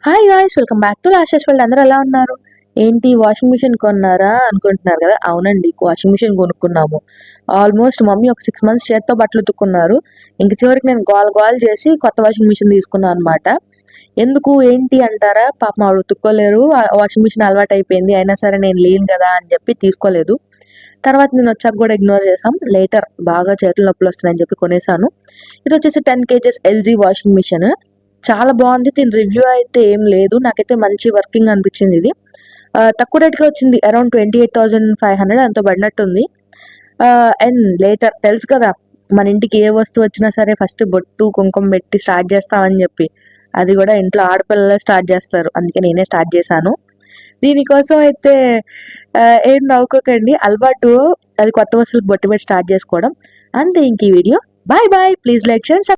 Hi guys, welcome back to Lasya's world. అందరూ ఎలా ఉన్నారు? ఏంటి వాషింగ్ మిషన్ కొన్నారా అనుకుంటున్నారు కదా? అవునండి, వాషింగ్ మిషన్ కొనుక్కున్నాము. ఆల్మోస్ట్ మమ్మీ ఒక 6 months చేత్తో బట్టలు ఉతుక్కున్నారు. ఇంక చివరికి నేను గోల్ చేసి కొత్త వాషింగ్ మిషన్ తీసుకున్నాను అనమాట. ఎందుకు ఏంటి అంటారా? పాపం ఆవిడ ఉతుక్కోలేరు, వాషింగ్ మిషన్ అలవాటు అయిపోయింది, అయినా సరే నేను లేను కదా అని చెప్పి తీసుకోలేదు. తర్వాత నేను వచ్చాక కూడా ఇగ్నోర్ చేసాం. లేటర్ బాగా చేతులు నొప్పులు వస్తున్నాయని చెప్పి కొనేసాను. ఇది వచ్చేసి 10 kgs LG వాషింగ్ మిషన్. చాలా బాగుంది. దీని రివ్యూ అయితే ఏం లేదు, నాకైతే మంచి వర్కింగ్ అనిపించింది. ఇది తక్కువ రేట్గా వచ్చింది, అరౌండ్ 28,500 అంత పడినట్టుంది. అండ్ లేటర్ తెలుసు కదా, మన ఇంటికి ఏ వస్తువు వచ్చినా సరే ఫస్ట్ బొట్టు కుంకుమ పెట్టి స్టార్ట్ చేస్తామని చెప్పి, అది కూడా ఇంట్లో ఆడపిల్లలే స్టార్ట్ చేస్తారు, అందుకే నేనే స్టార్ట్ చేశాను. దీనికోసం అయితే ఏం నవ్వుకోకండి, అలవాటు. అది కొత్త వస్తువులకు బొట్టు పెట్టి స్టార్ట్ చేసుకోవడం అంతే. ఇంక ఈ video bye bye. Please like, share,